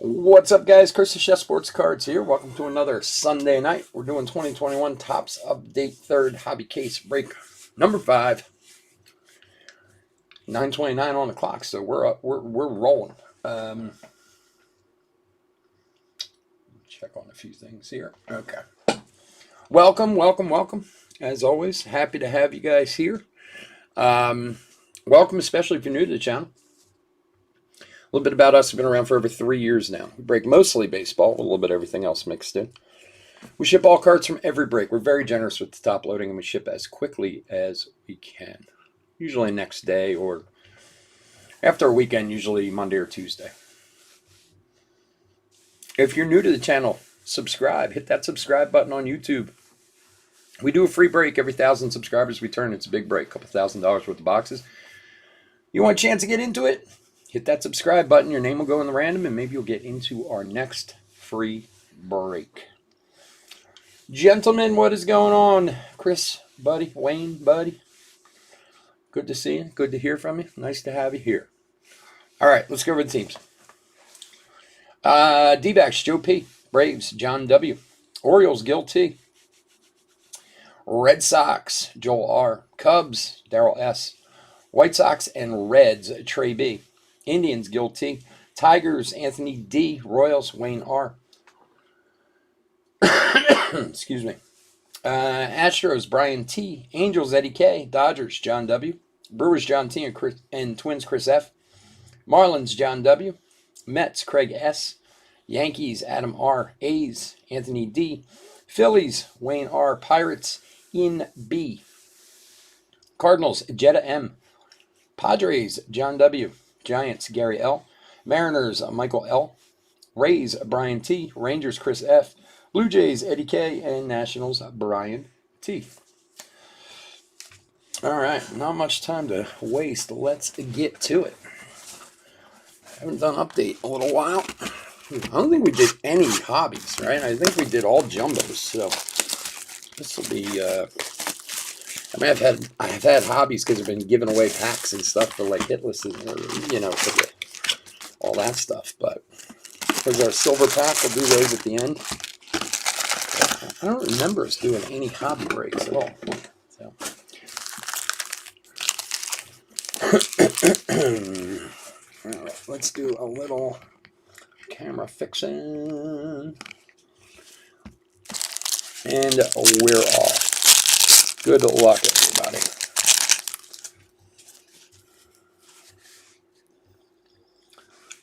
What's up, guys? Chris the Chef Sports Cards here. Welcome to another Sunday night. We're doing 2021 Topps Update third hobby case break number 5. 9:29 on the clock, so we're up. We're rolling. Check on a few things here. Okay. Welcome. As always, happy to have you guys here. Welcome, especially if you're new to the channel. A little bit about us. We've been around for over 3 years now. We break mostly baseball, with a little bit of everything else mixed in. We ship all cards from every break. We're very generous with the top loading, and we ship as quickly as we can. Usually next day or after a weekend, usually Monday or Tuesday. If you're new to the channel, subscribe. Hit that subscribe button on YouTube. We do a free break every 1,000 subscribers we turn. It's a big break, a couple $1,000 worth of boxes. You want a chance to get into it? Hit that subscribe button. Your name will go in the random, and maybe you'll get into our next free break. Gentlemen, what is going on? Chris, buddy, Wayne, buddy. Good to see you. Good to hear from you. Nice to have you here. All right, let's go over the teams. D-backs, Joe P. Braves, John W. Orioles, Gil T. Red Sox, Joel R. Cubs, Daryl S. White Sox and Reds, Trey B. Indians, Gil T. Tigers, Anthony D. Royals, Wayne R. Excuse me. Astros, Brian T. Angels, Eddie K. Dodgers, John W. Brewers, John T. and Twins, Chris F. Marlins, John W. Mets, Craig S. Yankees, Adam R. A's, Anthony D. Phillies, Wayne R. Pirates, Ian B. Cardinals, Jetta M. Padres, John W. Giants, Gary L. Mariners, Michael L. Rays, Brian T. Rangers, Chris F. Blue Jays, Eddie K. And Nationals, Brian T. All right, not much time to waste. Let's get to it. I haven't done an update in a little while. I don't think we did any hobbies, right? I think we did all jumbos, so this will be... I mean, I've had hobbies because I've been giving away packs and stuff for like hit lists, or for all that stuff. But because our silver pack, we'll do those at the end. I don't remember us doing any hobby breaks at all. So. All right, let's do a little camera fixing, and we're off. Good luck, everybody.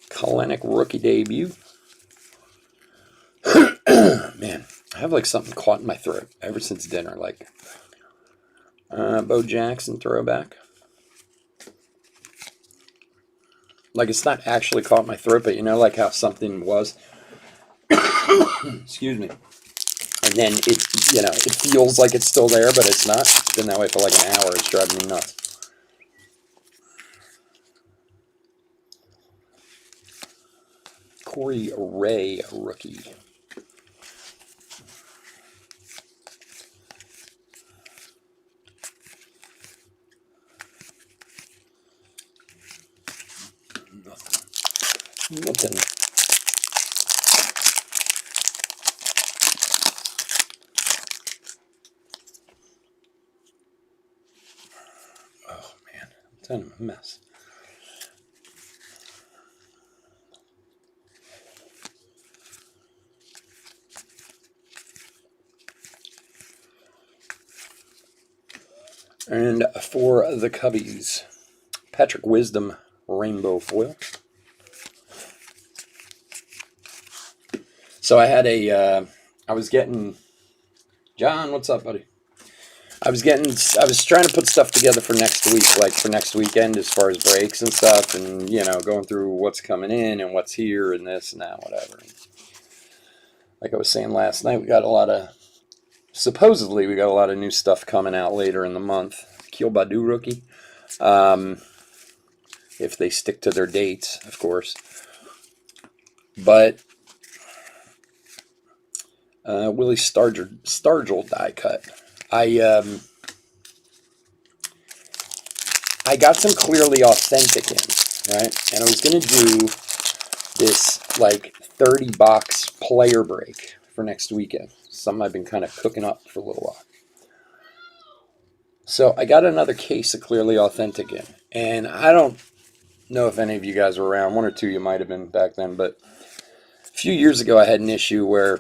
Kalenic rookie debut. Man, I have like something caught in my throat ever since dinner. Like Bo Jackson throwback. Like it's not actually caught in my throat, but you know, like how something was. Excuse me. And then it feels like it's still there, but it's not. It's been that way for like an hour. It's driving me nuts. Corey Ray, rookie. Nothing. A mess. And for the Cubbies, Patrick Wisdom rainbow foil. So I had I was getting, John, what's up, buddy? I was trying to put stuff together for next week, like for next weekend as far as breaks and stuff, and, going through what's coming in and what's here and this and that, whatever. Like I was saying last night, supposedly we got a lot of new stuff coming out later in the month. Keel Badu rookie. If they stick to their dates, of course. But Willie Stargell die cut. I got some clearly authentic in, right? And I was going to do this like 30-box player break for next weekend. Something I've been kind of cooking up for a little while. So I got another case of Clearly Authentic in. And I don't know if any of you guys were around. One or two you might have been back then. But a few years ago I had an issue where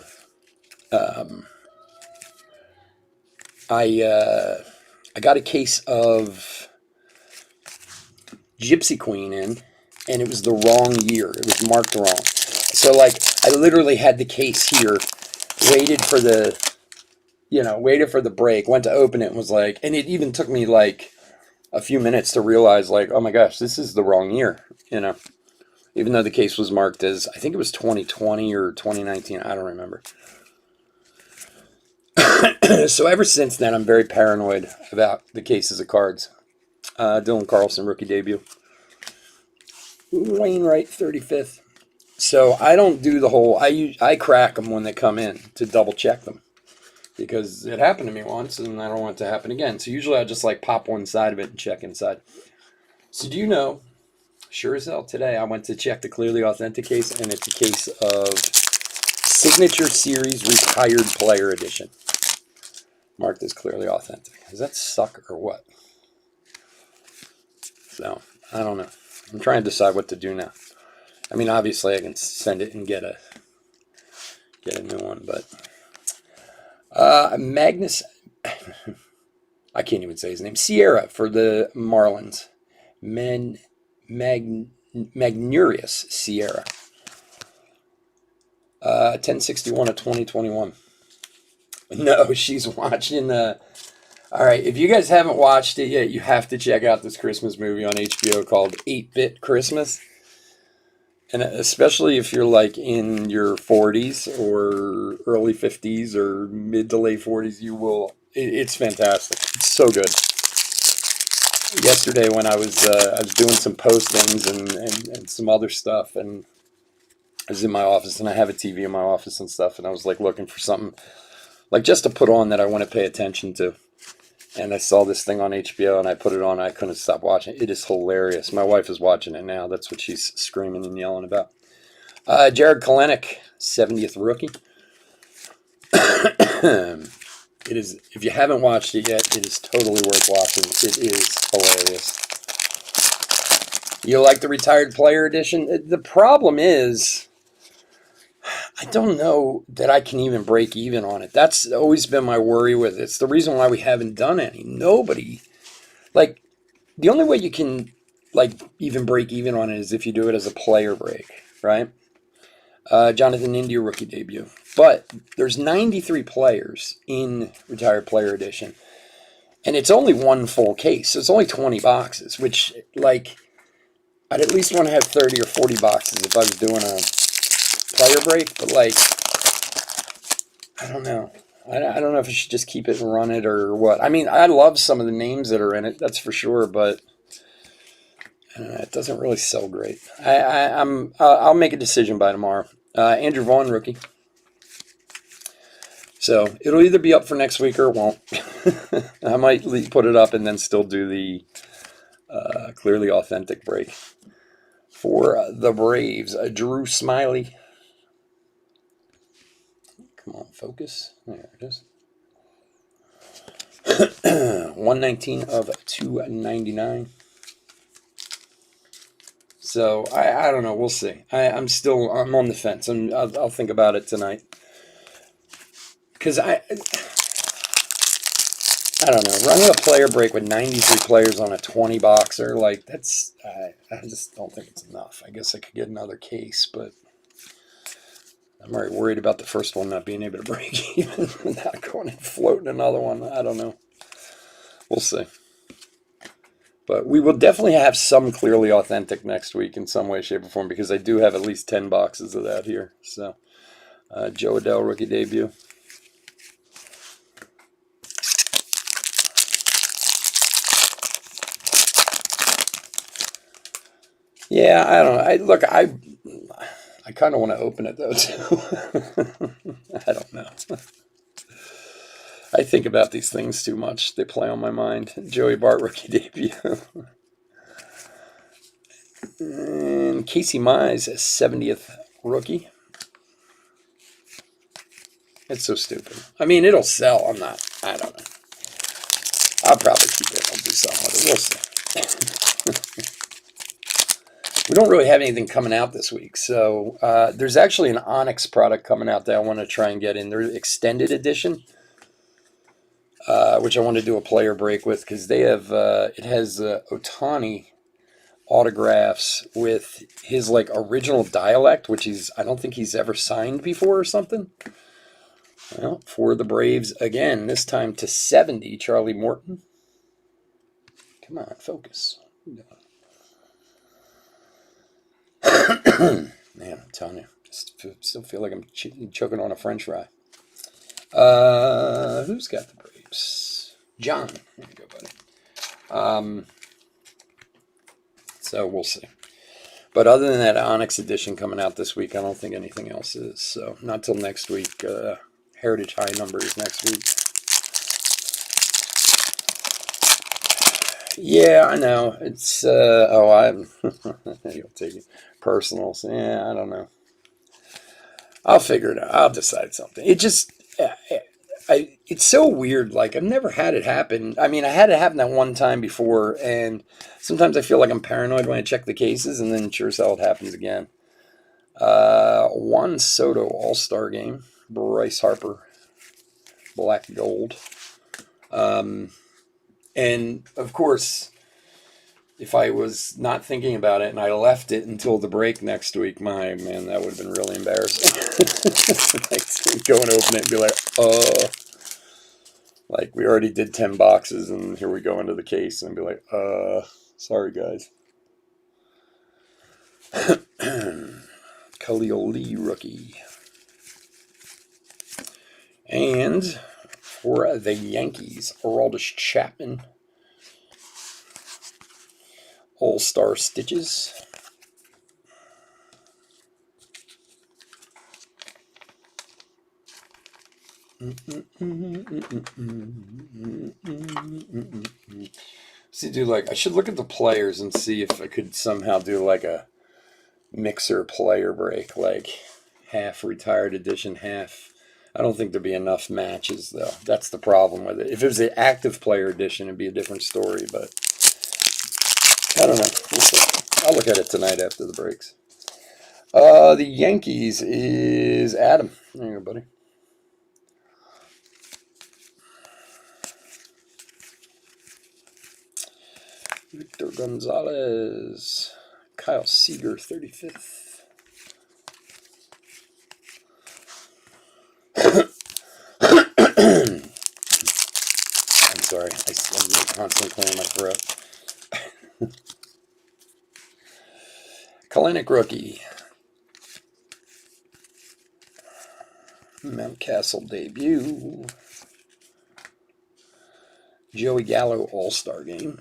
I got a case of Gypsy Queen in, and it was the wrong year. It was marked wrong. So, like, I literally had the case here, waited for the break, went to open it, and was like, and it even took me, like, a few minutes to realize, like, oh my gosh, this is the wrong year, even though the case was marked as, I think it was 2020 or 2019, I don't remember. So ever since then, I'm very paranoid about the cases of cards. Dylan Carlson, rookie debut. Wainwright, 35th. So I don't do the whole, I crack them when they come in to double check them. Because it happened to me once, and I don't want it to happen again. So usually I just like pop one side of it and check inside. So do you know, sure as hell today, I went to check the Clearly Authentic case, and it's a case of Signature Series Retired Player Edition. Marked as Clearly Authentic. Does that suck or what? So, I don't know. I'm trying to decide what to do now. I mean, obviously I can send it and get a new one, but Magnus, I can't even say his name. Sierra for the Marlins. Magnurius Sierra. 1061 of 2021. No, she's watching all right, if you guys haven't watched it yet, you have to check out this Christmas movie on HBO called 8-Bit Christmas. And especially if you're like in your 40s or early 50s or mid to late 40s, you will. It's fantastic. It's so good. Yesterday when I was doing some postings and some other stuff, and I was in my office, and I have a TV in my office and stuff, and I was like looking for something like just to put on that I want to pay attention to. And I saw this thing on HBO, and I put it on. I couldn't stop watching it. It is hilarious. My wife is watching it now. That's what she's screaming and yelling about. Jared Kalenic, 70th rookie. It is. If you haven't watched it yet, it is totally worth watching. It is hilarious. You like the Retired Player Edition? The problem is, I don't know that I can even break even on it. That's always been my worry with it. It's the reason why we haven't done any. Nobody, like, the only way you can, like, even break even on it is if you do it as a player break, right? Jonathan India rookie debut. But there's 93 players in Retired Player Edition. And it's only one full case. So it's only 20 boxes, which, like, I'd at least want to have 30 or 40 boxes if I was doing a player break, but like, I don't know. I don't know if I should just keep it and run it or what. I mean, I love some of the names that are in it, that's for sure, but it doesn't really sell great. I'll make a decision by tomorrow. Andrew Vaughn, rookie. So it'll either be up for next week or it won't. I might put it up and then still do the Clearly Authentic break. For the Braves, Drew Smiley. Come on, focus. There it is. 119 of 299. So I don't know. We'll see. I'm on the fence. I'll think about it tonight. Because I don't know. Running a player break with 93 players on a 20 boxer, like that's I just don't think it's enough. I guess I could get another case, but I'm already worried about the first one not being able to break even without going and floating another one. I don't know. We'll see. But we will definitely have some Clearly Authentic next week in some way, shape, or form, because I do have at least 10 boxes of that here. So, Joe Adell, rookie debut. Yeah, I don't know. I kind of want to open it, though, too. I don't know. I think about these things too much. They play on my mind. Joey Bart, rookie debut. And Casey Mize, 70th rookie. It's so stupid. I mean, it'll sell. I don't know. I'll probably keep it. I'll do something with it. We'll see. We don't really have anything coming out this week. So there's actually an Onyx product coming out that I want to try and get in. Their extended edition, which I want to do a player break with because they have, it has Ohtani autographs with his like original dialect, which I don't think he's ever signed before or something. Well, for the Braves again, this time to 70, Charlie Morton. Come on, focus. Man, I'm telling you, still feel like I'm choking on a French fry. Who's got the Braves? John. There you go, buddy. So we'll see. But other than that Onyx edition coming out this week, I don't think anything else is. So not till next week. Heritage High numbers next week. Yeah, I know. It's, you'll take it personal. So, yeah, I don't know. I'll figure it out. I'll decide something. It just, it's so weird. Like, I've never had it happen. I mean, I had it happen that one time before, and sometimes I feel like I'm paranoid when I check the cases, and then sure as hell it happens again. Juan Soto All-Star Game. Bryce Harper. Black gold. And of course, if I was not thinking about it and I left it until the break next week, my man, that would have been really embarrassing. Like, go and open it and be like, like we already did 10 boxes and here we go into the case and be like, sorry guys. Khalil Lee rookie. And for the Yankees, Aroldis Chapman. All-Star Stitches. See, do like I should look at the players and see if I could somehow do like a mixer player break, like half retired edition, half. I don't think there'd be enough matches though. That's the problem with it. If it was an active player edition, it'd be a different story, but I don't know. We'll see. I'll look at it tonight after the breaks. The Yankees is Adam. There you go, buddy. Victor Gonzalez. Kyle Seager, 35th. I'm sorry. I'm constantly clearing my throat. Kalenic rookie. Mountcastle debut. Joey Gallo All-Star Game.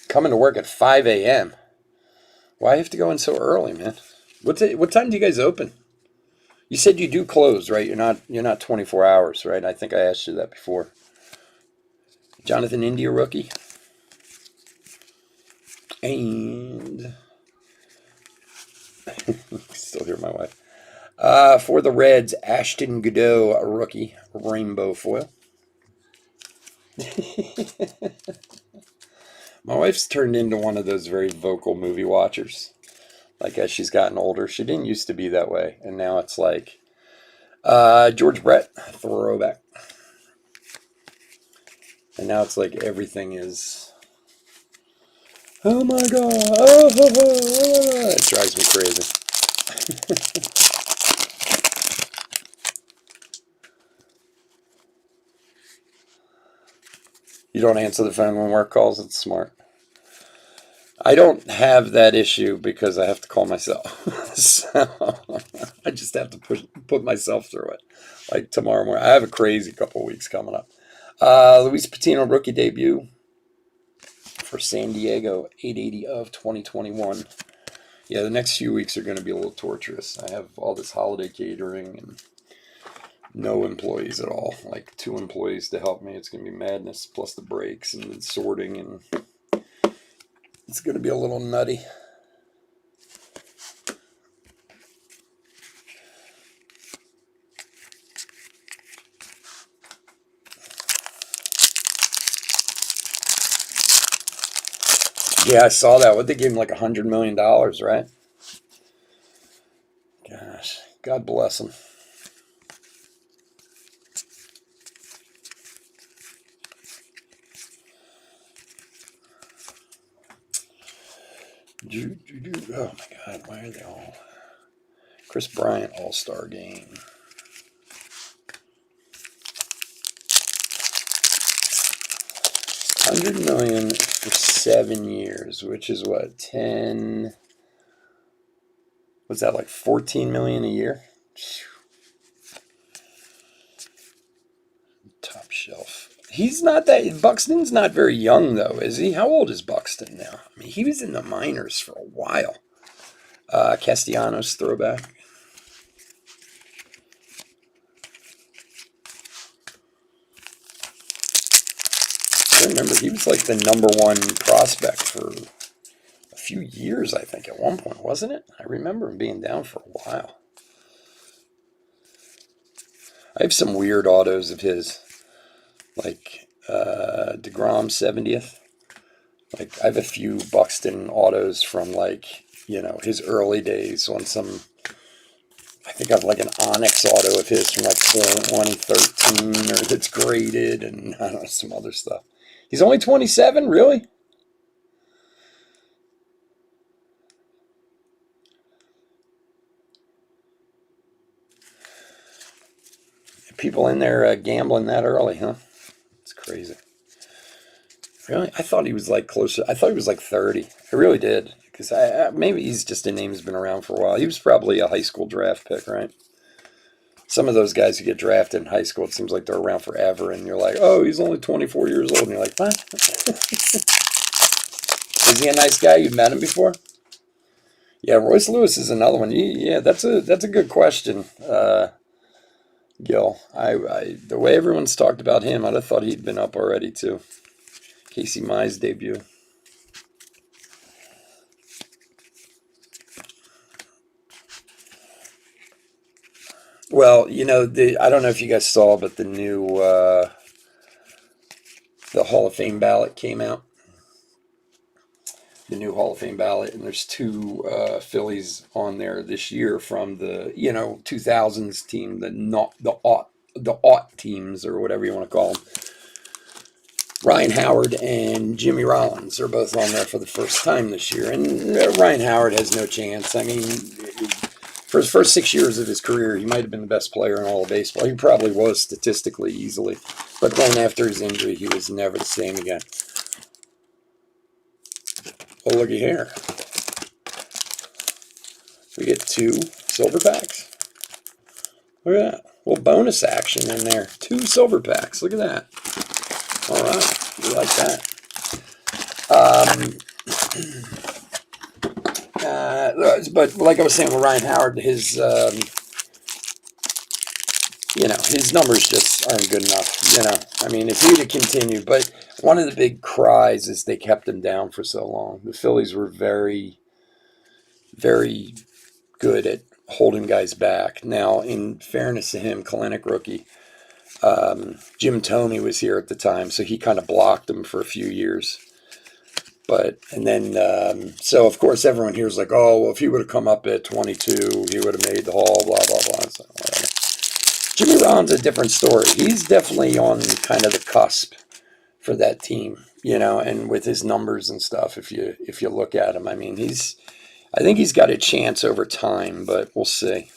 Coming to work at 5 a.m. Why have to go in so early, man? What time do you guys open? You said you do close, right? You're not 24 hours, right? I think I asked you that before. Jonathan India rookie. And still hear my wife. For the Reds, Ashton Godot, a rookie, rainbow foil. My wife's turned into one of those very vocal movie watchers. Like, as she's gotten older, she didn't used to be that way. And now it's like, George Brett, throwback. And now it's like everything is, oh my God, it drives me crazy. You don't answer the phone when work calls, it's smart. I don't have that issue because I have to call myself. So I just have to put myself through it. Like tomorrow morning. I have a crazy couple of weeks coming up. Luis Patino rookie debut for San Diego, 880 of 2021. Yeah, the next few weeks are going to be a little torturous. I have all this holiday catering and no employees at all. Like 2 employees to help me. It's going to be madness, plus the breaks and the sorting, and it's going to be a little nutty. Yeah, I saw that. What, they gave him like $100 million, right? Gosh, God bless him. Oh my God, why are they all? Chris Bryant All-Star Game. $100 million for 7 years, which is what, 10? What's that, like 14 million a year? Top shelf. He's not that. Buxton's not very young though, is he? How old is Buxton now? I mean, he was in the minors for a while. Castellanos throwback. I remember he was like the #1 prospect for a few years, I think, at one point, wasn't it? I remember him being down for a while. I have some weird autos of his, like DeGrom 70th. Like, I have a few Buxton autos from, like, his early days on some. I think I have like an Onyx auto of his from like 2013, or that's graded, and I don't know, some other stuff. He's only 27, really? People in there gambling that early, huh? It's crazy. Really? I thought he was like closer. I thought he was like 30. I really did. Because maybe he's just a name that's been around for a while. He was probably a high school draft pick, right? Some of those guys who get drafted in high school, it seems like they're around forever, and you're like, oh, he's only 24 years old. And you're like, what? Is he a nice guy? You've met him before? Yeah, Royce Lewis is another one. Yeah, that's a good question, Gil. The way everyone's talked about him, I'd have thought he'd been up already too. Casey Mize debut. Well, I don't know if you guys saw, but the Hall of Fame ballot came out. The new Hall of Fame ballot, and there's 2 Phillies on there this year from the 2000s team, the aught teams, or whatever you want to call them. Ryan Howard and Jimmy Rollins are both on there for the first time this year, and Ryan Howard has no chance. I mean, for his first 6 years of his career, he might have been the best player in all of baseball. He probably was statistically, easily, but then after his injury, he was never the same again. Oh, looky here. We get 2 silver packs. Look at that. A little bonus action in there. 2 silver packs. Look at that. All right. We like that. But like I was saying with Ryan Howard, his numbers just aren't good enough. I mean, if he'd have continued, but one of the big cries is they kept him down for so long. The Phillies were very, very good at holding guys back. Now, in fairness to him, Kalenic rookie, Jim Thome was here at the time, so he kind of blocked him for a few years. So of course everyone here is like, oh, well, if he would have come up at 22, he would have made the Hall, blah, blah, blah. So, whatever. Jimmy Rollins a different story. He's definitely on kind of the cusp for that team, and with his numbers and stuff, if you look at him, I mean, I think he's got a chance over time, but we'll see.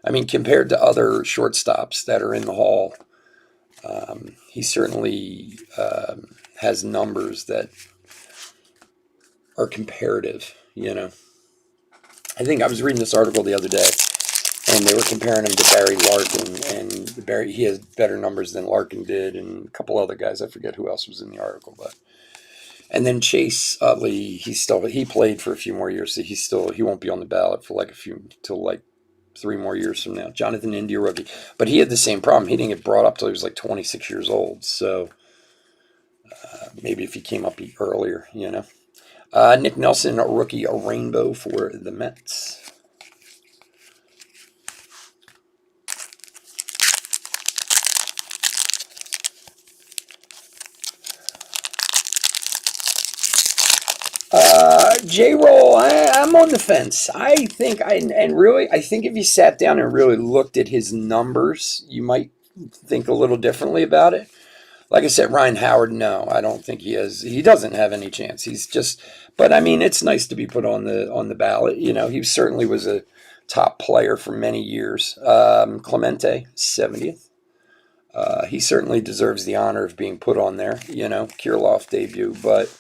I mean, compared to other shortstops that are in the Hall, he certainly has numbers that are comparative, I think I was reading this article the other day, and they were comparing him to Barry Larkin, and he has better numbers than Larkin did, and a couple other guys. I forget who else was in the article, but And then Chase Utley, he played for a few more years, so he won't be on the ballot for like till like 3 more years from now. Jonathan India, rookie, but he had the same problem. He didn't get brought up till he was like 26 years old. So maybe if he came up earlier, Nick Nelson, a rookie, a rainbow for the Mets. J-Roll, I'm on the fence. I think if you sat down and really looked at his numbers, you might think a little differently about it. Like I said, Ryan Howard, no, I don't think he has. He doesn't have any chance. But I mean, it's nice to be put on the ballot. He certainly was a top player for many years. Clemente, 70th. He certainly deserves the honor of being put on there. Kirilloff debut, but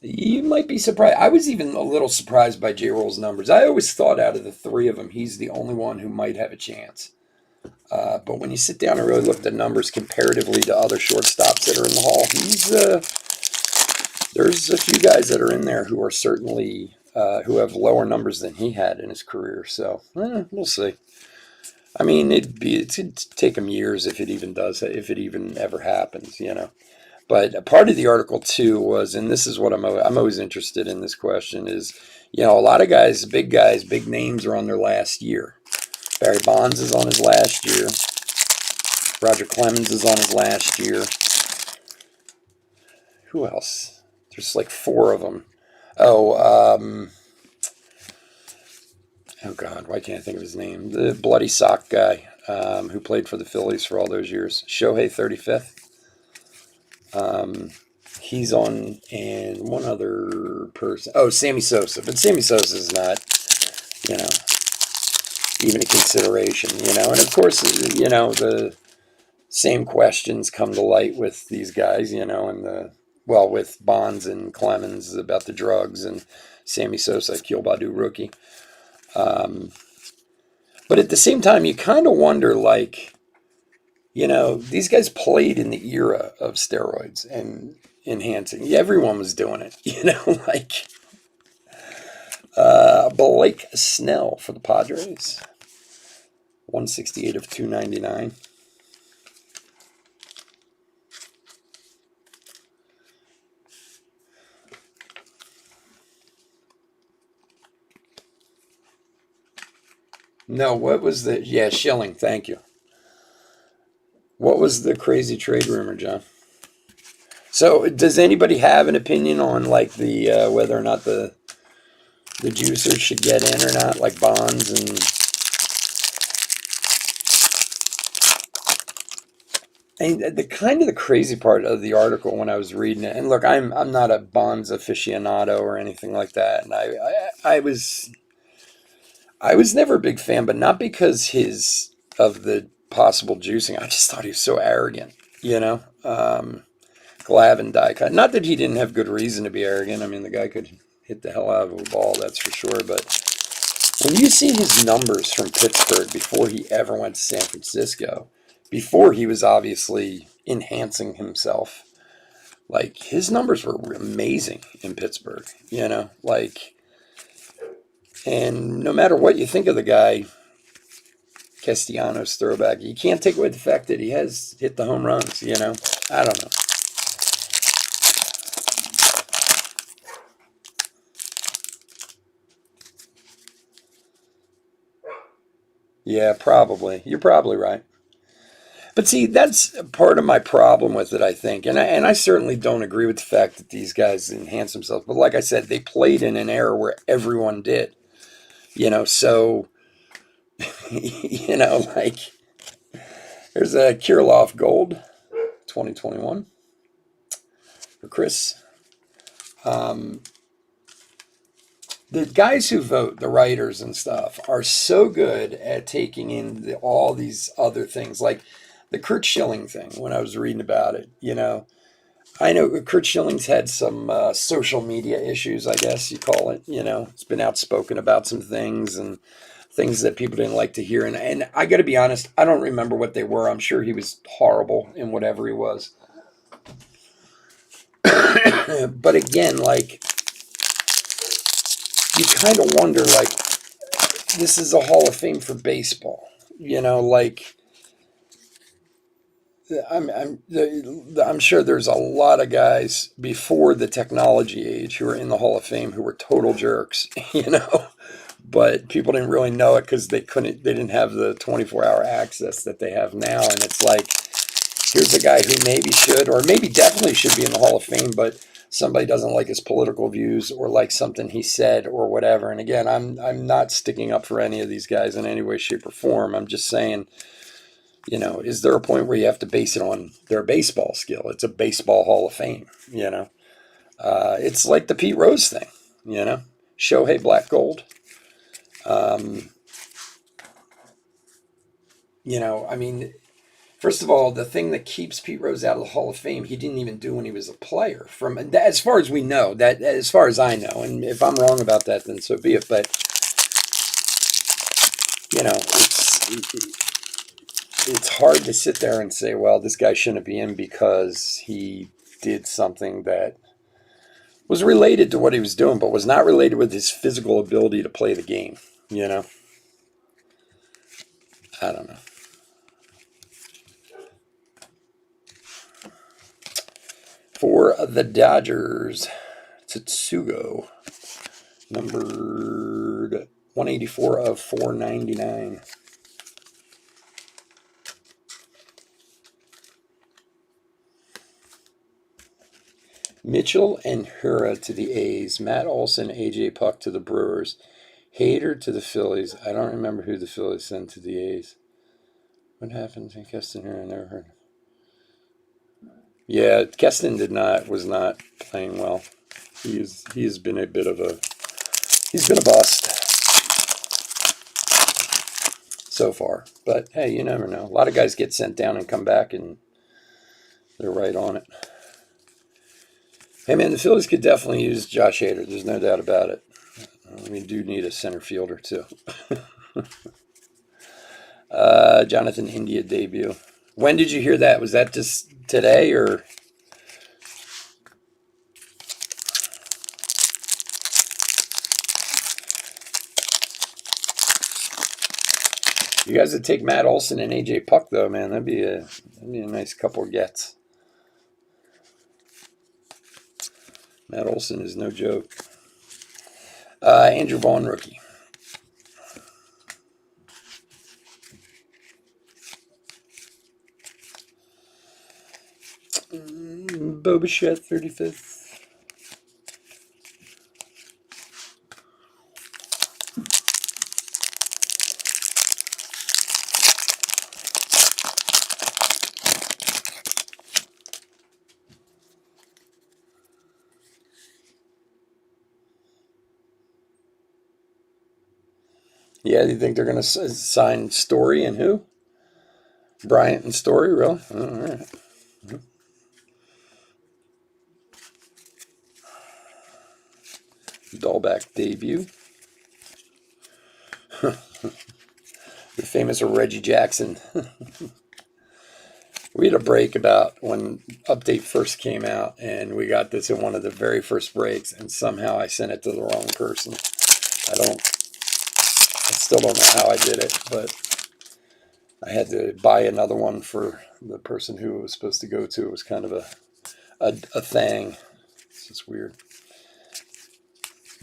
you might be surprised. I was even a little surprised by J-Roll's numbers. I always thought out of the three of them, he's the only one who might have a chance. But when you sit down and really look at the numbers comparatively to other shortstops that are in the Hall, there's a few guys that are in there who are certainly who have lower numbers than he had in his career. So we'll see. I mean, it'd take him years if it even ever happens, But part of the article too was, and this is what I'm always interested in. This question is, a lot of guys, big names are on their last year. Barry Bonds is on his last year. Roger Clemens is on his last year. Who else? There's like 4 of them. Oh God, why can't I think of his name? The bloody sock guy who played for the Phillies for all those years. Shohei, 35th. He's on, and one other person. Oh, Sammy Sosa. But Sammy Sosa is not, even a consideration, And of course, the same questions come to light with these guys, with Bonds and Clemens about the drugs, and Sammy Sosa, Kielbadu rookie. But at the same time, you kind of wonder, these guys played in the era of steroids and enhancing. Yeah, everyone was doing it, Blake Snell for the Padres. 168 of 299. No, what was Schilling, thank you. What was the crazy trade rumor, John? So, does anybody have an opinion on the whether or not the juicers should get in or not, like Bonds and the crazy part of the article when I was reading it, and look, I'm not a Bonds aficionado or anything like that, and I was never a big fan, but not because of the possible juicing. I just thought he was so arrogant, Glavine die cut. Not that he didn't have good reason to be arrogant. I mean, the guy could hit the hell out of a ball, that's for sure. But when you see his numbers from Pittsburgh before he ever went to San Francisco, before he was obviously enhancing himself, his numbers were amazing in Pittsburgh, and no matter what you think of the guy, Castellanos throwback, you can't take away the fact that he has hit the home runs, I don't know. Yeah, probably. You're probably right. But see, that's part of my problem with it, I think. And I certainly don't agree with the fact that these guys enhance themselves. But like I said, they played in an era where everyone did. So, there's a Kirilloff Gold, 2021 for Chris. The guys who vote, the writers and stuff, are so good at taking in all these other things, like the Curt Schilling thing. When I was reading about it, I know Curt Schilling's had some social media issues, I guess you call it. It's been outspoken about some things and things that people didn't like to hear. And I got to be honest, I don't remember what they were. I'm sure he was horrible in whatever he was. But again, like, you kind of wonder, like, this is a Hall of Fame for baseball. Like, I'm sure there's a lot of guys before the technology age who are in the Hall of Fame who were total jerks, but people didn't really know it because they didn't have the 24-hour access that they have now. And it's like, here's a guy who maybe should, or maybe definitely should be in the Hall of Fame, but somebody doesn't like his political views or like something he said or whatever. And again, I'm not sticking up for any of these guys in any way, shape, or form. I'm just saying, is there a point where you have to base it on their baseball skill? It's a baseball Hall of Fame, It's like the Pete Rose thing, Shohei Black Gold. I mean, first of all, the thing that keeps Pete Rose out of the Hall of Fame, he didn't even do when he was a player. As far as we know, as far as I know, and if I'm wrong about that, then so be it. But it's hard to sit there and say, well, this guy shouldn't be in because he did something that was related to what he was doing, but was not related with his physical ability to play the game. I don't know. For the Dodgers, Tetsugo, numbered 184 of 499. Mitchell and Hura to the A's. Matt Olson, A.J. Puck to the Brewers. Hader to the Phillies. I don't remember who the Phillies sent to the A's. What happened to Keston Hura? I never heard. Yeah, Keston was not playing well. He's been a bust so far. But hey, you never know. A lot of guys get sent down and come back and they're right on it. Hey man, the Phillies could definitely use Josh Hader. There's no doubt about it. We do need a center fielder too. Jonathan India debut. When did you hear that? Was that just today or? You guys would take Matt Olson and A.J. Puck though, man. That'd be a nice couple of gets. Matt Olson is no joke. Andrew Vaughn, rookie. Bo Bichette, 35th. Yeah, do you think they're going to sign Story and who? Bryant and Story, really? All right. Dahlback debut. The famous Reggie Jackson. We had a break about when Update first came out, and we got this in one of the very first breaks, and somehow I sent it to the wrong person. I still don't know how I did it, but I had to buy another one for the person who it was supposed to go to. It was kind of a thing. It's just weird.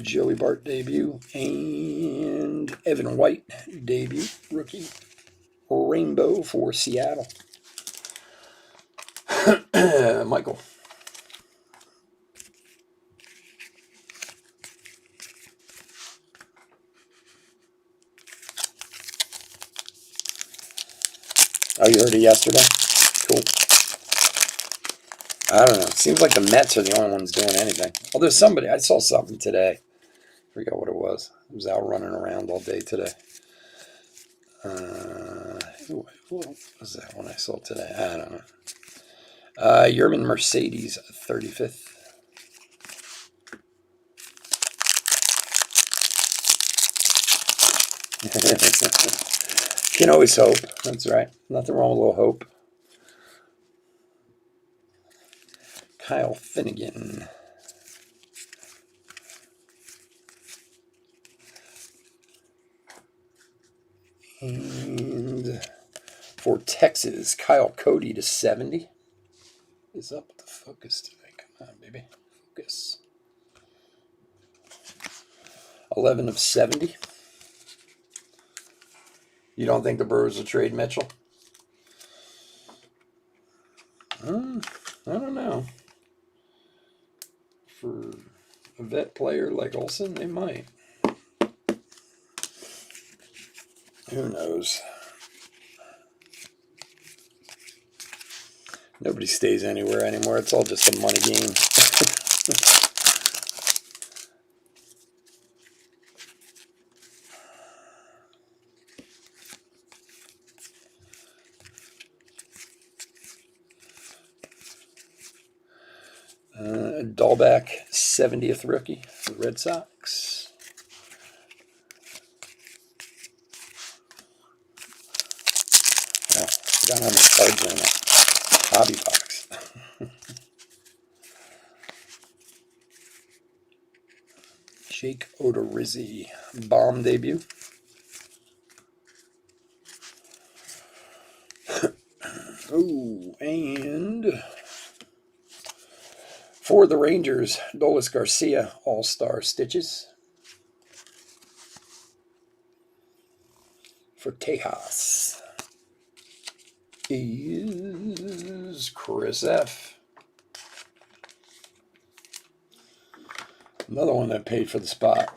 Joey Bart debut, and Evan White debut, rookie. Rainbow for Seattle. Michael. Oh, you heard it yesterday? Cool. I don't know. It seems like the Mets are the only ones doing anything. Although I saw something today. I forgot what it was. I was out running around all day today. What was that one I saw today? I don't know. Yerman Mercedes, 35th. You can always hope. That's right. Nothing wrong with a little hope. Kyle Finnegan. And for Texas, Kyle Cody to 70. Is up with the focus today. Come on, baby. Focus. 11 of 70. You don't think the Brewers will trade Mitchell? I don't know. For a vet player like Olsen, they might. Who knows? Nobody stays anywhere anymore. It's all just a money game. Dahlback, 70th rookie for the Red Sox. Oh, I don't have my cards in it. Hobby box. Jake Odorizzi, bomb debut. Oh, and for the Rangers, Dolis Garcia, All-Star Stitches. For Tejas is Chris F. Another one that paid for the spot.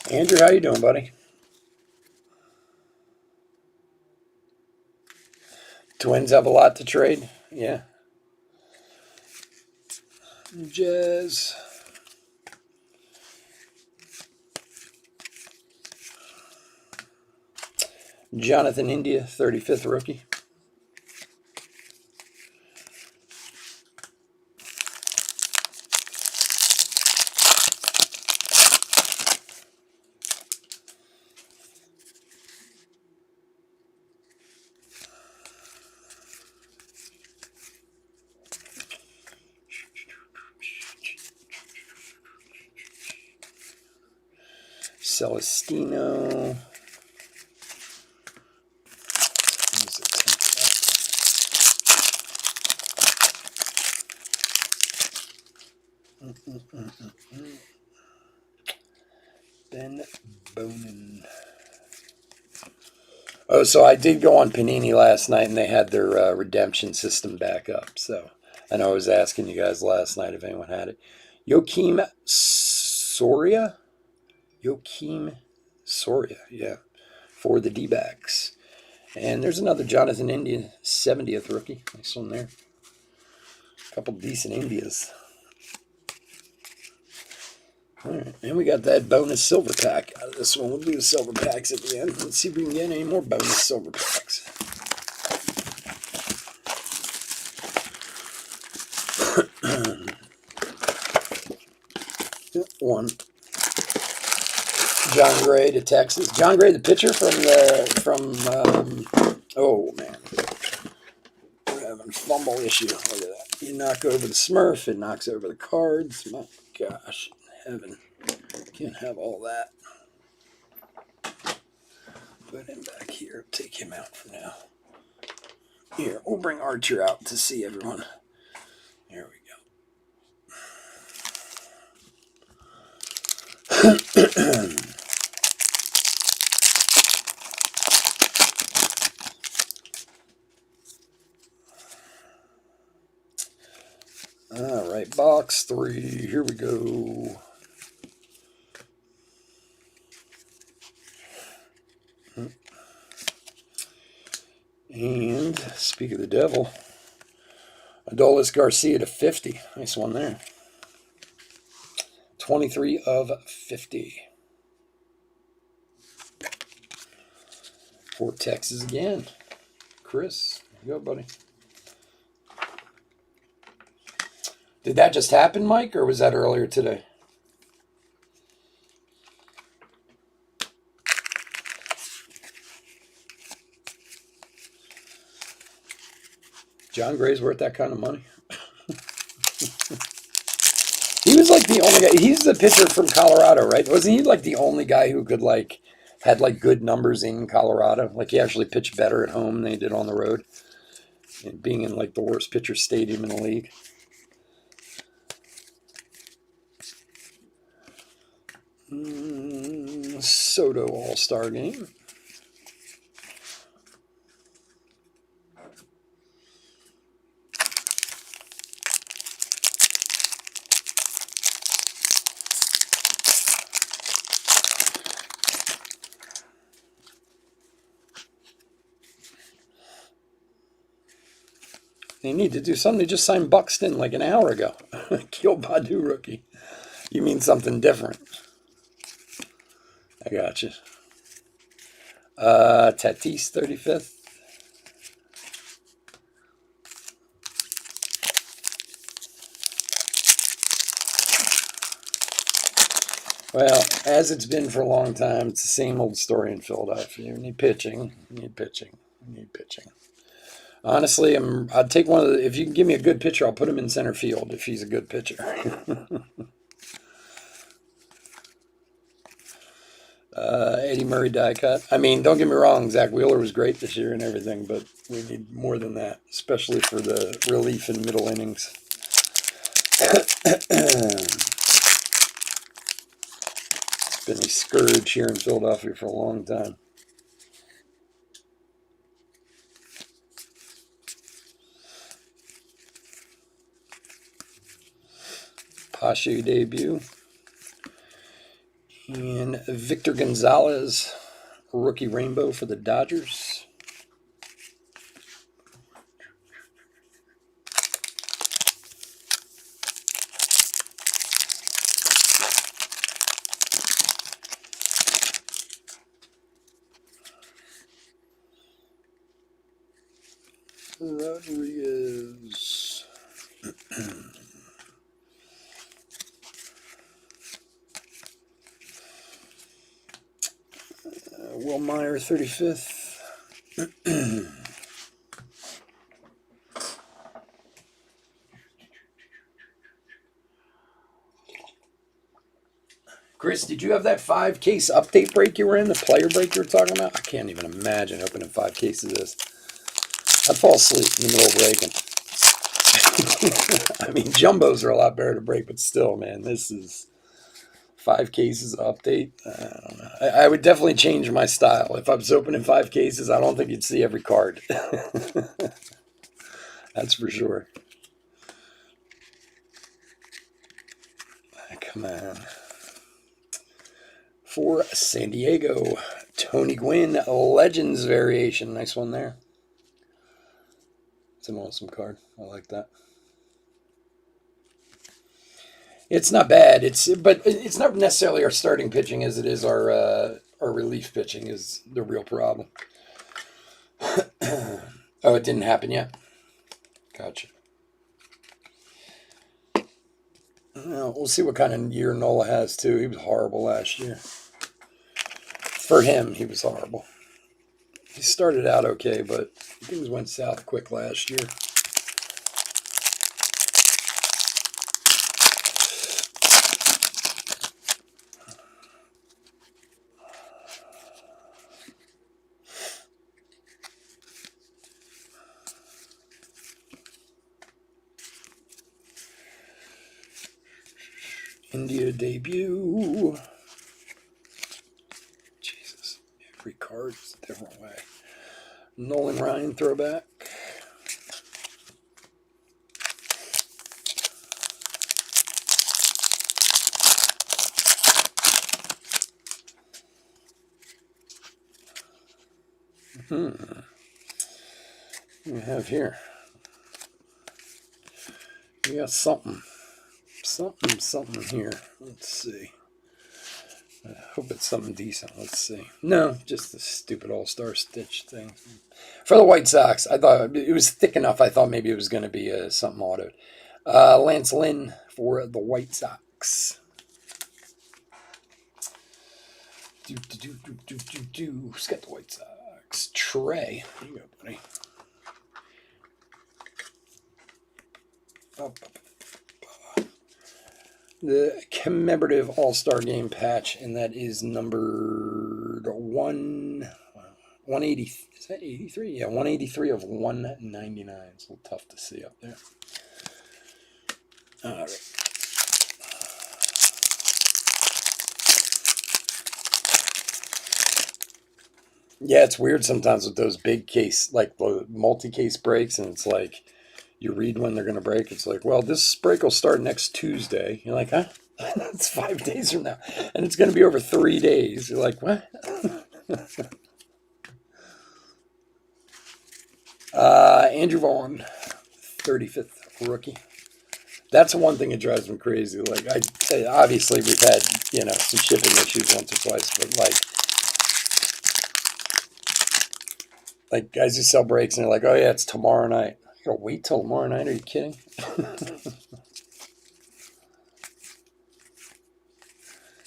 Andrew, how you doing, buddy? Twins have a lot to trade. Yeah. Jazz. Jonathan India, 35th rookie. Celestino. Ben Bonin. Oh, so I did go on Panini last night, and they had their redemption system back up. So I know I was asking you guys last night if anyone had it. Joakim Soria? Joakim Soria, yeah, for the D-backs. And there's another Jonathan India, 70th rookie. Nice one there. A couple decent Indias. All right, and we got that bonus silver pack out of this one. We'll do the silver packs at the end. Let's see if we can get any more bonus silver packs. One. John Gray to Texas. John Gray, the pitcher oh man, we're having a fumble issue. Look at that. You knock over the Smurf, it knocks over the cards. My gosh, heaven, can't have all that. Put him back here. Take him out for now. Here, we'll bring Archer out to see everyone. There we go. All right, box 3. Here we go. And speak of the devil, Adolis Garcia to 50. Nice one there. 23 of 50. For Texas again. Chris, here you go, buddy. Did that just happen, Mike, or was that earlier today? John Gray's worth that kind of money. He was like the only guy. He's the pitcher from Colorado, right? Wasn't he like the only guy who could had good numbers in Colorado? Like he actually pitched better at home than he did on the road, and being in the worst pitcher stadium in the league. Soto All-Star game. They need to do something. They just signed Buxton an hour ago. Kill Badu rookie. You mean something different. I got you. Tatis 35th. Well, as it's been for a long time, it's the same old story in Philadelphia. You need pitching. You need pitching. You need pitching. Honestly, I'd take one of the. If you can give me a good pitcher, I'll put him in center field if he's a good pitcher. Eddie Murray die cut. I mean, don't get me wrong, Zach Wheeler was great this year and everything, but we need more than that, especially for the relief in middle innings. Been a scourge here in Philadelphia for a long time. Pache debut. And Victor Gonzalez, rookie rainbow for the Dodgers. Rodriguez. Will Meyer 35th. Chris, did you have that 5-case update break you were in, the player break you were talking about? I can't even imagine opening 5 cases of this. I'd fall asleep in the middle of breaking. I mean, jumbos are a lot better to break, but still, man, this is 5 cases update. I don't know. I would definitely change my style. If I was opening 5 cases, I don't think you'd see every card. That's for sure. Come on. For San Diego, Tony Gwynn, Legends variation. Nice one there. It's an awesome card. I like that. It's not bad. But it's not necessarily our starting pitching as it is our relief pitching is the real problem. Oh, it didn't happen yet? Gotcha. Well, we'll see what kind of year Nola has, too. He was horrible last year. For him, he was horrible. He started out okay, but things went south quick last year. India debut. Jesus, every card is a different way. Nolan Ryan throwback. What do we have here? We got something here. Let's see. I hope it's something decent. Let's see. No, just the stupid All-Star Stitch thing. For the White Sox, I thought it was thick enough. I thought maybe it was going to be something autoed. Lance Lynn for the White Sox. Who's got the White Sox? Trey. Here you go, buddy. The Commemorative All-Star Game patch, and that is numbered 180. Is that 83? Yeah, 183 of 199. It's a little tough to see up there. All right. Yeah, it's weird sometimes with those big case, like the multi-case breaks, and it's like you read when they're going to break. It's like, well, this break will start next Tuesday. You're like, huh? That's 5 days from now. And it's going to be over 3 days. You're like, what? Andrew Vaughn, 35th rookie. That's one thing that drives me crazy. Like, obviously we've had, some shipping issues once or twice, but like guys who sell breaks and they're like, oh yeah, it's tomorrow night. I gotta wait till tomorrow night. Are you kidding?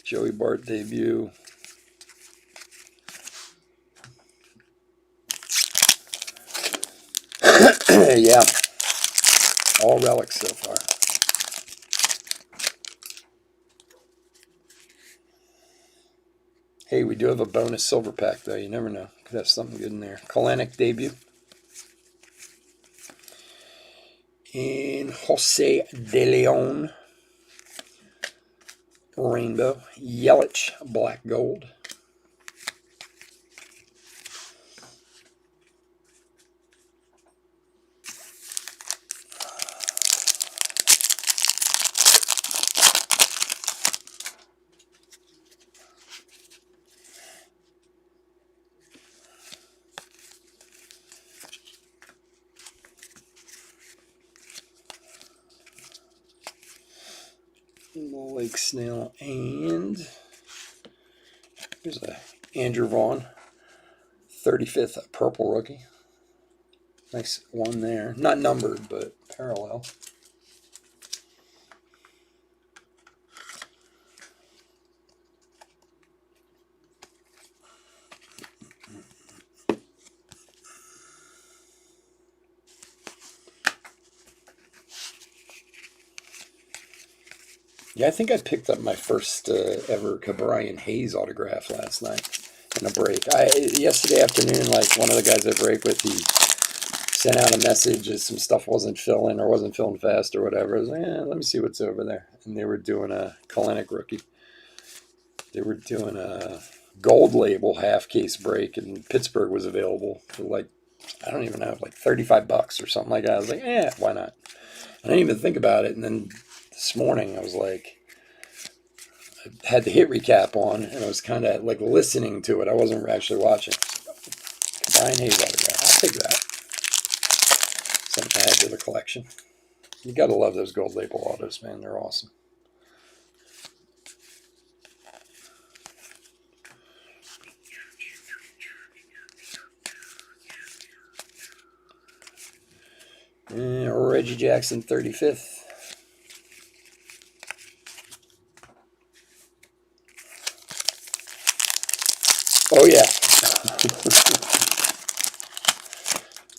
Joey Bart debut. Yeah. All relics so far. Hey, we do have a bonus silver pack, though. You never know. Could have something good in there. Kalanick debut. And Jose De Leon. Rainbow. Yelich black gold. Lake Snail, and here's a Andrew Vaughn, 35th purple rookie. Nice one there. Not numbered, but parallel. Yeah, I think I picked up my first ever Bryant Hayes autograph last night in a break. Yesterday afternoon, like one of the guys I break with, he sent out a message that some stuff wasn't filling or wasn't filling fast or whatever. I was like, let me see what's over there. And they were doing a Kalanick rookie. They were doing a gold label half case break, and Pittsburgh was available for like, I don't even know, like $35 or something like that. I was like, why not? I didn't even think about it. And then this morning I was like, I had the hit recap on, and I was kind of like listening to it. I wasn't actually watching. Brian Hayes autograph. I'll take that. Something to add to the collection. You gotta love those gold label autos, man. They're awesome. And Reggie Jackson, 35th. Oh, yeah.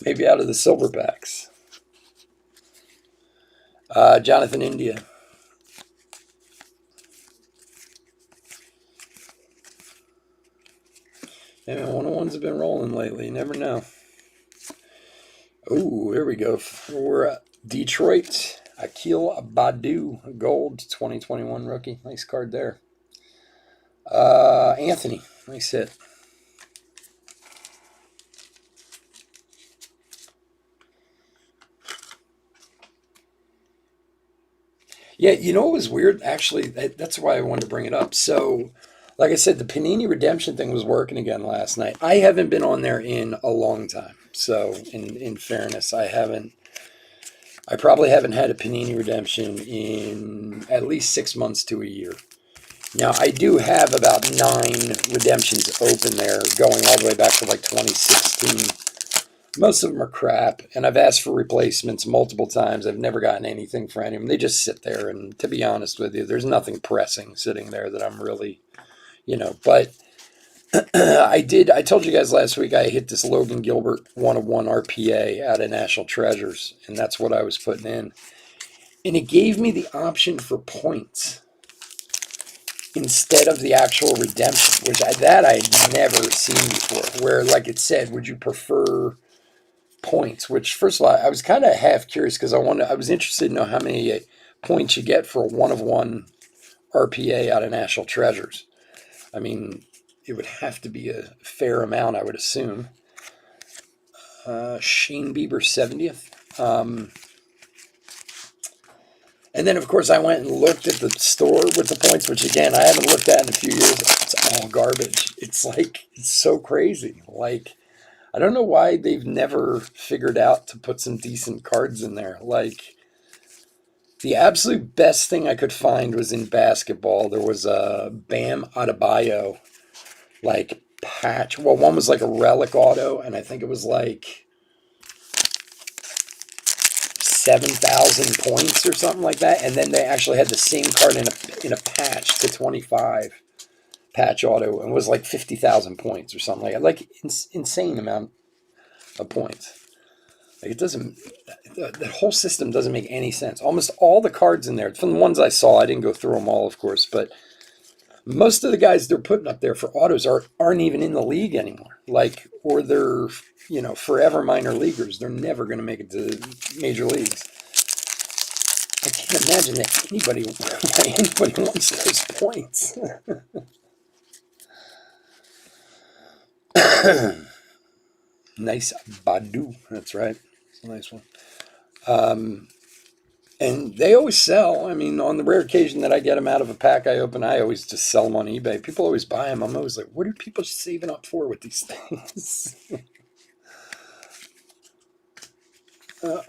Maybe out of the silver packs. Jonathan India. Yeah, 101s have been rolling lately. You never know. Oh, here we go. For Detroit, Akil Badu, gold, 2021 rookie. Nice card there. Anthony, nice hit. Yeah, you know what was weird? Actually, that's why I wanted to bring it up. So, like I said, the Panini Redemption thing was working again last night. I haven't been on there in a long time. So, in fairness, I probably haven't had a Panini Redemption in at least 6 months to a year. Now, I do have about 9 redemptions open there, going all the way back to like 2016. Most of them are crap, and I've asked for replacements multiple times. I've never gotten anything for any of them. They just sit there, and to be honest with you, there's nothing pressing sitting there that I'm really, but I told you guys last week I hit this Logan Gilbert 101 RPA out of National Treasures, and that's what I was putting in. And it gave me the option for points instead of the actual redemption, which I had never seen before, where, like it said, would you prefer points? Which, first of all, I was kind of half curious because I was interested to know how many points you get for a 1-of-1 RPA out of National Treasures. I mean, it would have to be a fair amount, I would assume. Shane Bieber 70th. And then, of course, I went and looked at the store with the points, which, again, I haven't looked at in a few years. It's all garbage. It's so crazy. Like, I don't know why they've never figured out to put some decent cards in there. Like, the absolute best thing I could find was in basketball. There was a Bam Adebayo, like, patch. Well, one was like a relic auto, and I think it was like 7,000 points or something like that. And then they actually had the same card in a patch to 25 patch auto, and it was like 50,000 points or something like that. Like, insane amount of points. Like, it doesn't, the whole system doesn't make any sense. Almost all the cards in there, from the ones I saw, I didn't go through them all, of course, but most of the guys they're putting up there for autos aren't even in the league anymore. Like, or they're, forever minor leaguers. They're never going to make it to major leagues. I can't imagine that anybody wants those points. Nice Badu. That's right. It's a nice one. And they always sell. I mean, on the rare occasion that I get them out of a pack I open, I always just sell them on eBay. People always buy them. I'm always like, what are people saving up for with these things?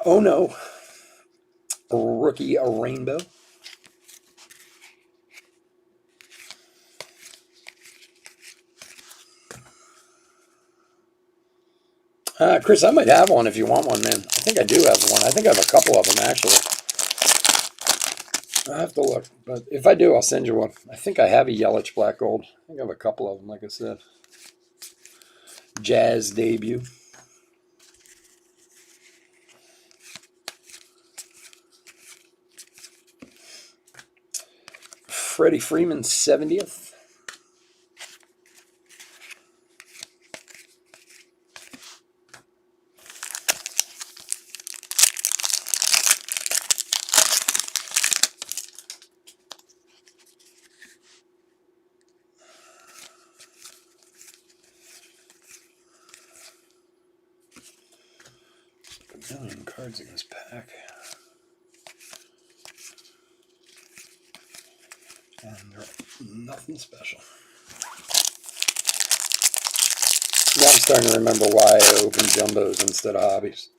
Oh no. A rookie, a rainbow. Chris, I might have one if you want one, man. I think I do have one. I think I have a couple of them, actually. I have to look, but if I do, I'll send you one. I think I have a Yelich Black Gold. I think I have a couple of them, like I said. Jazz debut. Freddie Freeman 70th. A million cards in this pack. And they're nothing special. Now I'm starting to remember why I open jumbos instead of hobbies.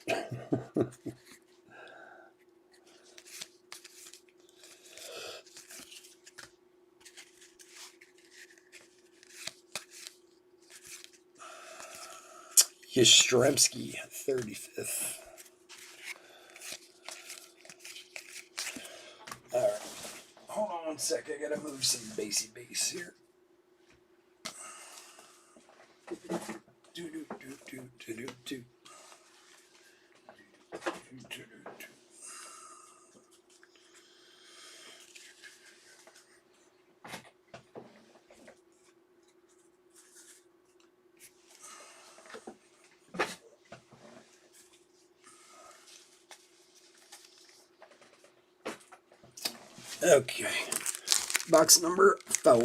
Yastrzemski, 35th. All right. Hold on one sec. I got to move some base here. Okay, box number 4.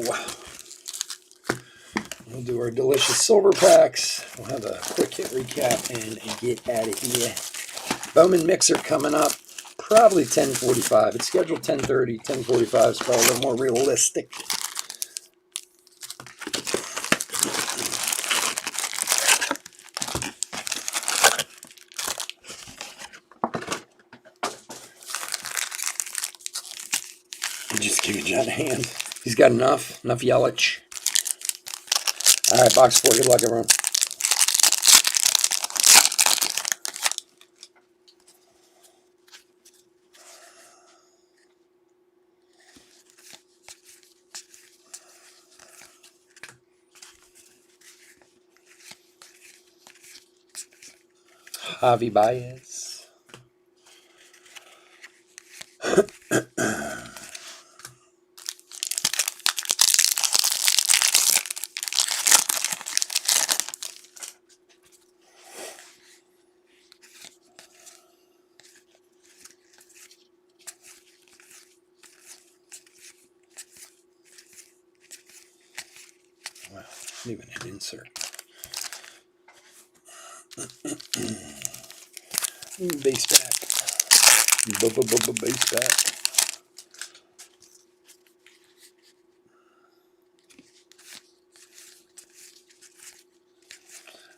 We'll do our delicious silver packs. We'll have a quick hit recap and get out of here. Bowman Mixer coming up, probably 10:45. It's scheduled 10:30. 10:45 is probably a little more realistic. Just give John a hand. He's got enough Yelich. All right, box 4. Good luck, everyone. Javi Baez. Wow, even an insert. Base back. Base back.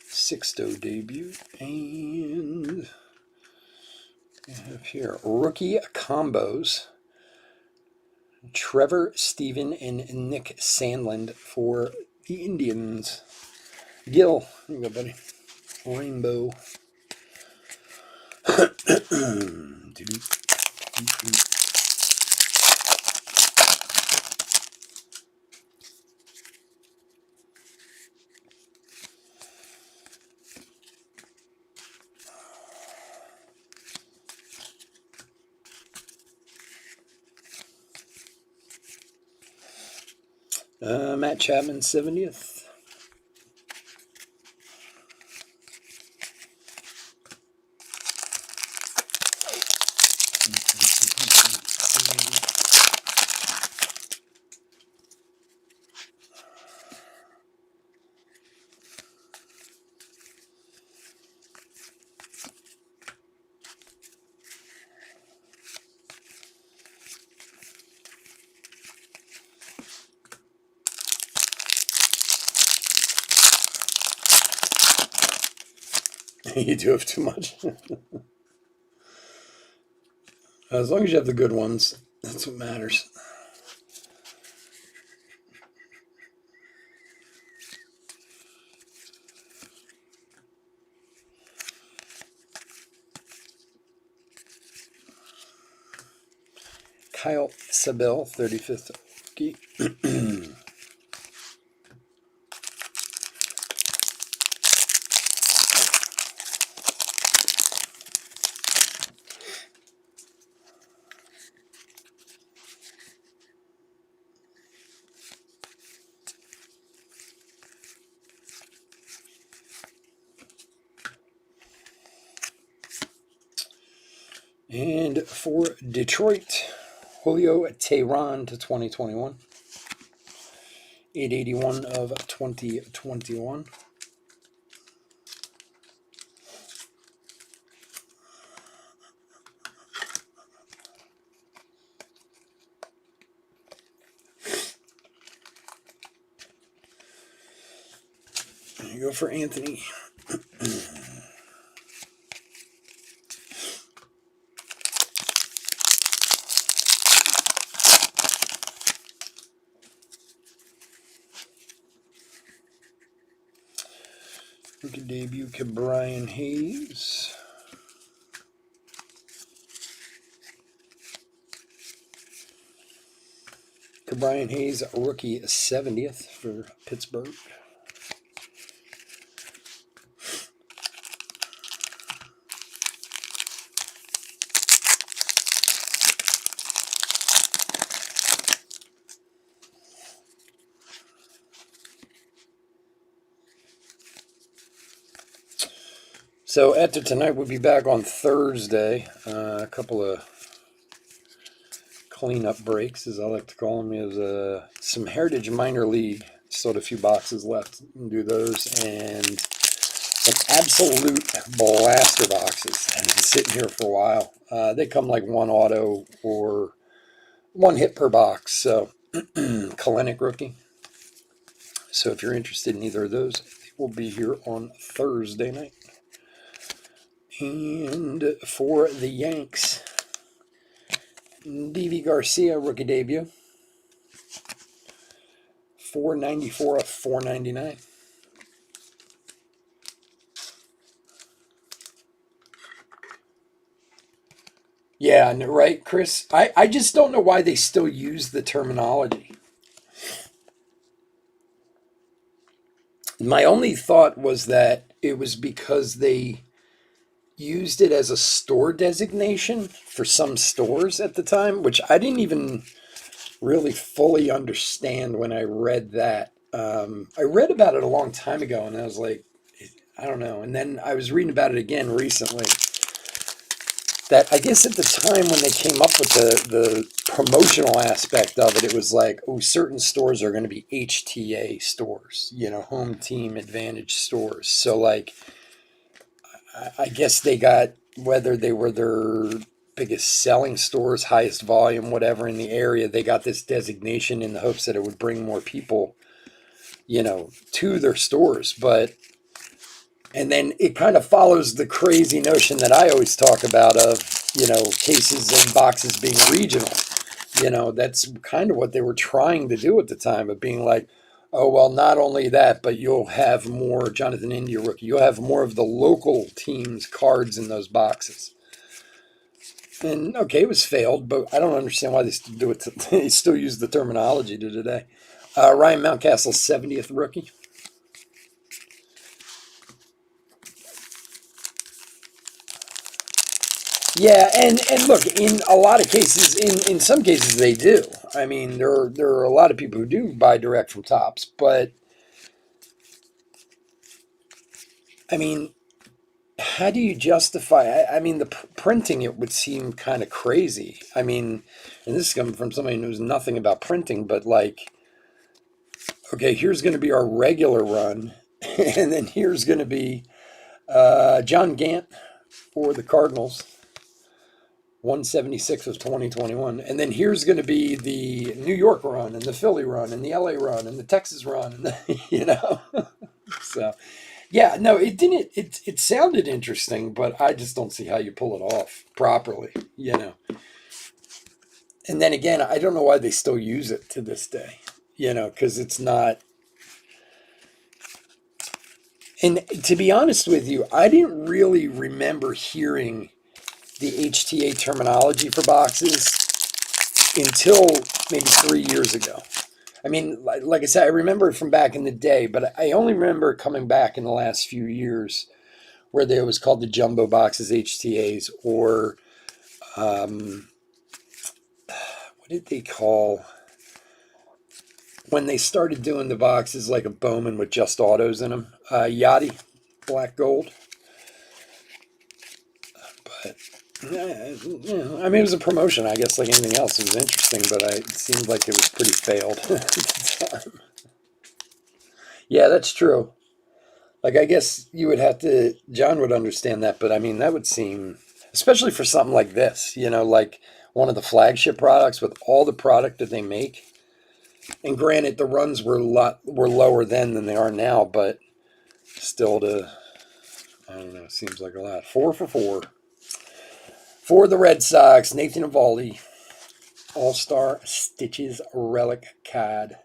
Sixto debut. And we have here rookie combos. Trevor, Steven, and Nick Sandlin for the Indians. Gil, here you go, buddy. Rainbow. Matt Chapman, 70th. You do have too much. As long as you have the good ones, that's what matters. Kyle Sabell, 35th rookie. And for Detroit, Julio Teheran to 2021. 881 of 2021. There you go for Anthony. Rookie debut, Brian Hayes. Brian Hayes, rookie 70th for Pittsburgh. So after tonight, we'll be back on Thursday. A couple of cleanup breaks, as I like to call them. Is some Heritage Minor League. Still had a few boxes left. Do those, and some absolute blaster boxes. I've been sitting here for a while. They come like one auto or one hit per box. So Kalenic rookie. So if you're interested in either of those, they will be here on Thursday night. And for the Yanks, Deivi Garcia, rookie debut. 494 of 499. Yeah, right, Chris? I just don't know why they still use the terminology. My only thought was that it was because they used it as a store designation for some stores at the time, which I didn't even really fully understand when I read that. I read about it a long time ago, and I was like, I don't know. And then I was reading about it again recently. That I guess at the time when they came up with the promotional aspect of it, it was like, oh, certain stores are going to be HTA stores, home team advantage stores. So like, I guess they got, whether they were their biggest selling stores, highest volume, whatever in the area, they got this designation in the hopes that it would bring more people, to their stores. And then it kind of follows the crazy notion that I always talk about of, cases and boxes being regional. That's kind of what they were trying to do at the time, of being like, oh, well, not only that, but you'll have more, Jonathan India rookie, you'll have more of the local team's cards in those boxes. And okay, it was failed, but I don't understand why they still do it. They still use the terminology to today. Ryan Mountcastle's 70th rookie. Yeah, and look, in a lot of cases, in some cases they do. I mean, there are a lot of people who do buy direct from Topps, but I mean, how do you justify? I mean, the printing, it would seem kind of crazy. I mean, and this is coming from somebody who knows nothing about printing, but like, okay, here's going to be our regular run, and then here's going to be John Gant for the Cardinals. 176 of 2021. And then here's going to be the New York run and the Philly run and the LA run and the Texas run, and So, yeah, no, it didn't. It sounded interesting, but I just don't see how you pull it off properly, And then again, I don't know why they still use it to this day, because it's not. And to be honest with you, I didn't really remember hearing the HTA terminology for boxes until maybe 3 years ago. I mean, like I said, I remember it from back in the day, but I only remember it coming back in the last few years, where they was called the jumbo boxes, HTAs, or what did they call when they started doing the boxes like a Bowman with just autos in them? Yachty, black gold. But I mean, it was a promotion, I guess, like anything else. It was interesting, but it seemed like it was pretty failed at the time. Yeah, that's true. Like, I guess you would have to, John would understand that, but I mean, that would seem, especially for something like this, like one of the flagship products with all the product that they make. And granted, the runs were lower then than they are now, but still I don't know, it seems like a lot. 4 for 4. For the Red Sox, Nathan Eovaldi, All-Star Stitches Relic card.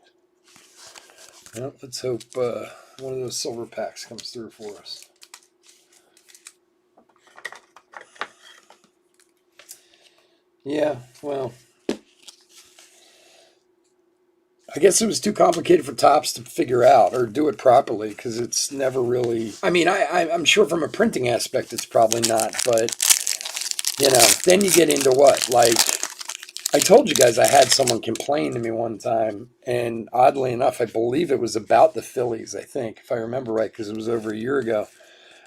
Well, let's hope one of those silver packs comes through for us. Yeah, well, I guess it was too complicated for Topps to figure out or do it properly, because it's never really. I mean, I'm sure from a printing aspect it's probably not, but then you get into what, like, I told you guys I had someone complain to me one time, and oddly enough, I believe it was about the Phillies, I think, if I remember right, because it was over a year ago,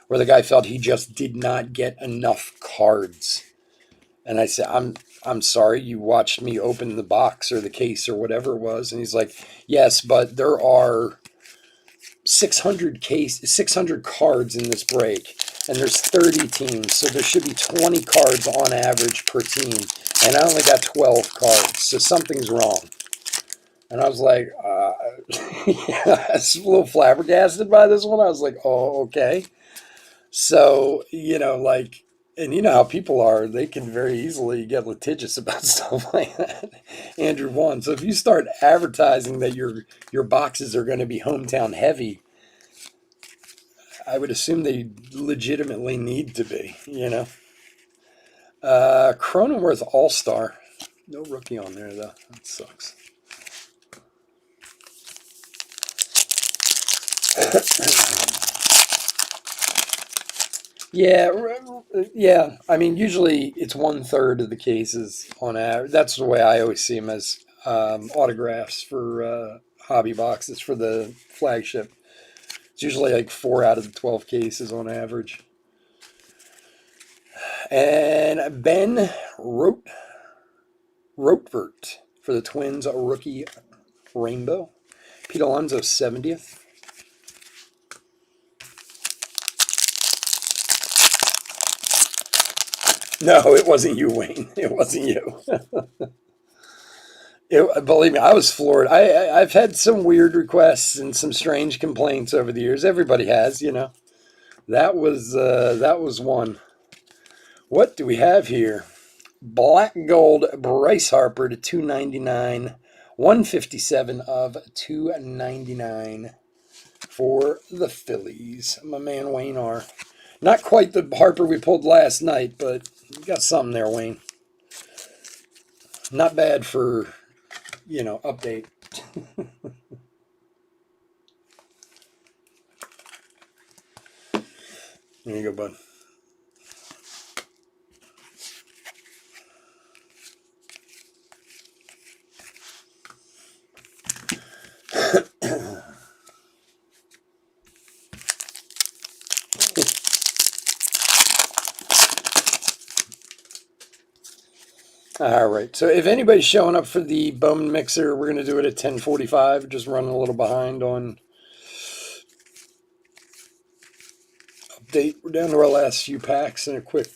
where the guy felt he just did not get enough cards. And I said, I'm sorry, you watched me open the box or the case or whatever it was. And he's like, yes, but there are 600 cards in this break, and there's 30 teams, so there should be 20 cards on average per team, and I only got 12 cards, so something's wrong. And I was like, yeah, I was a little flabbergasted by this one. I was like, oh, okay. So, like, and you know how people are, they can very easily get litigious about stuff like that. Andrew Vaughn. So if you start advertising that your boxes are going to be hometown heavy, I would assume they legitimately need to be, Cronenworth All-Star. No rookie on there, though. That sucks. Yeah, yeah. I mean, usually it's 1/3 of the cases on average. That's the way I always see them as autographs for hobby boxes for the flagship. It's usually like 4 out of the 12 cases on average. And Ben Rotvert for the Twins, a rookie rainbow. Pete Alonso, 70th. No, it wasn't you, Wayne. It wasn't you. Believe me, I was floored. I've had some weird requests and some strange complaints over the years. Everybody has, you know. That was one. What do we have here? Black gold Bryce Harper to 299, 157 of 299 for the Phillies. My man Wayne R. Not quite the Harper we pulled last night, but you got something there, Wayne. Not bad for, update. There you go, bud. All right. So if anybody's showing up for the Bowman Mixer, we're going to do it at 10:45. Just running a little behind on update. We're down to our last few packs and a quick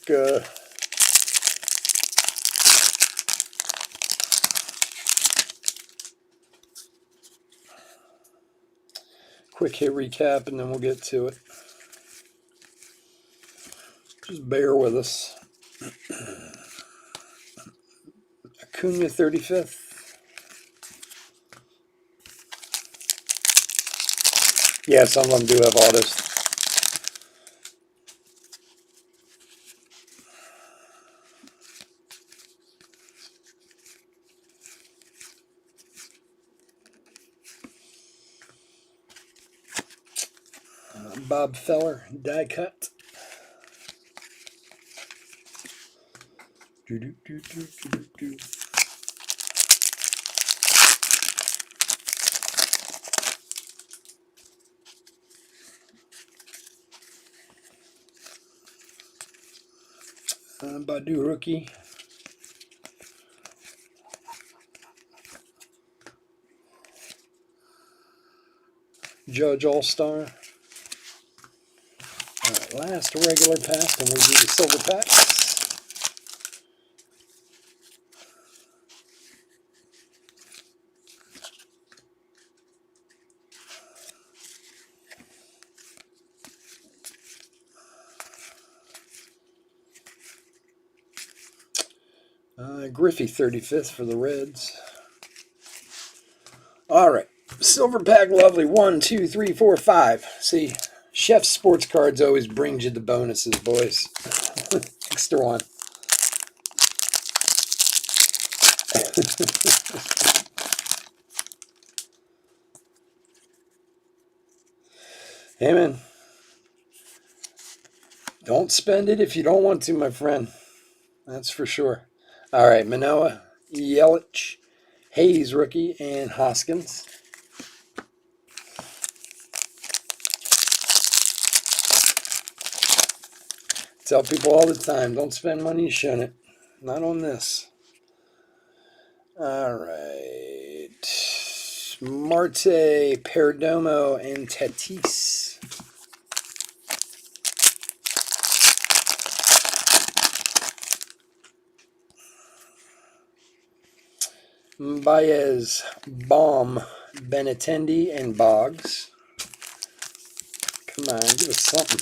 hit recap, and then we'll get to it. Just bear with us. Acuna, 35th. Yeah, some of them do have autos. Bob Feller, die cut. Badu rookie. Judge All-Star. All right, last regular pack, and we'll do the silver packs. Griffey, 35th for the Reds. All right. Silver pack, lovely. 1, 2, 3, 4, 5. See, Chef's Sports Cards always brings you the bonuses, boys. Extra one. Hey, man. Don't spend it if you don't want to, my friend. That's for sure. All right. Manoah, Yelich, Hayes, rookie, and Hoskins. Tell people all the time, don't spend money you shouldn't. Not on this. All right. Marte, Perdomo, and Tatis. Baez, Baum, Benintendi, and Boggs. Come on, give us something.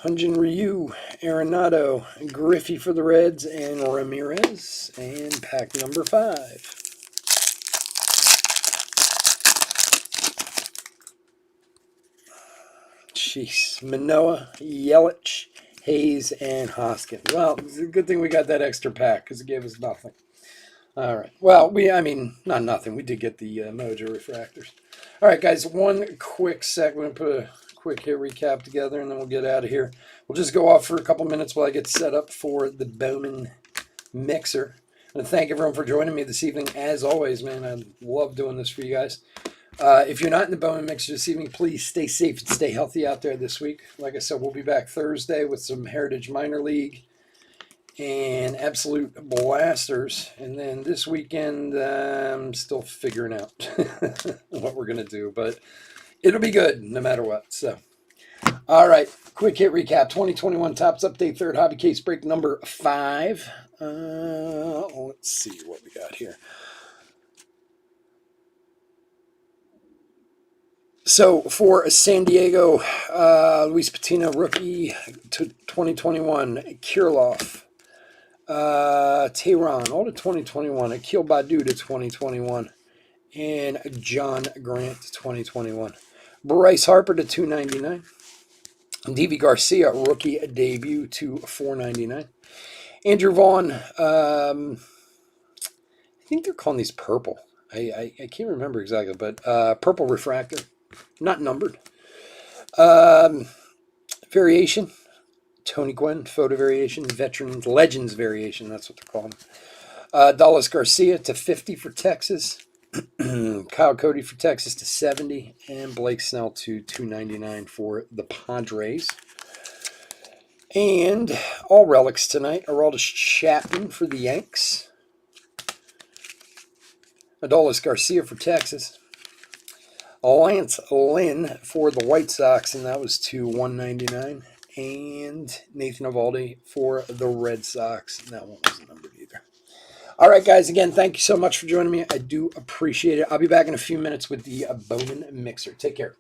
Hyun-Jin Ryu, Arenado, Griffey for the Reds, and Ramirez. And pack number 5. Jeez. Manoah, Yelich, Hayes, and Hoskins. Well, it's a good thing we got that extra pack because it gave us nothing. All right. Well, I mean, not nothing. We did get the Mojo refractors. All right, guys. One quick sec. We're gonna put a quick hit recap together, and then we'll get out of here. We'll just go off for a couple minutes while I get set up for the Bowman mixer. And thank everyone for joining me this evening. As always, man, I love doing this for you guys. If you're not in the Bowman mixer this evening, please stay safe and stay healthy out there this week. Like I said, we'll be back Thursday with some Heritage Minor League and absolute blasters. And then this weekend, I'm still figuring out what we're going to do, but it'll be good no matter what. So, all right, quick hit recap. 2021 Topps Update, third hobby case break number 5. Let's see what we got here. So for San Diego, Luis Patino rookie to 2021, Kirilloff. Tehran, all to 2021. Akil Badu to 2021. And John Grant to 2021. Bryce Harper to 299. DV Garcia, rookie debut to 499. Andrew Vaughn, I think they're calling these purple. I can't remember exactly, but purple refractor, not numbered. Variation. Tony Gwynn, photo variation, Veterans Legends variation, that's what they're calling. Dallas Garcia to 50 for Texas. Kyle Cody for Texas to 70. And Blake Snell to 299 for the Padres. And all relics tonight. Aroldis Chapman for the Yanks. Adolis Garcia for Texas. Lance Lynn for the White Sox, and that was to 199. And Nathan Eovaldi for the Red Sox. And that one wasn't numbered either. All right, guys. Again, thank you so much for joining me. I do appreciate it. I'll be back in a few minutes with the Bowman mixer. Take care.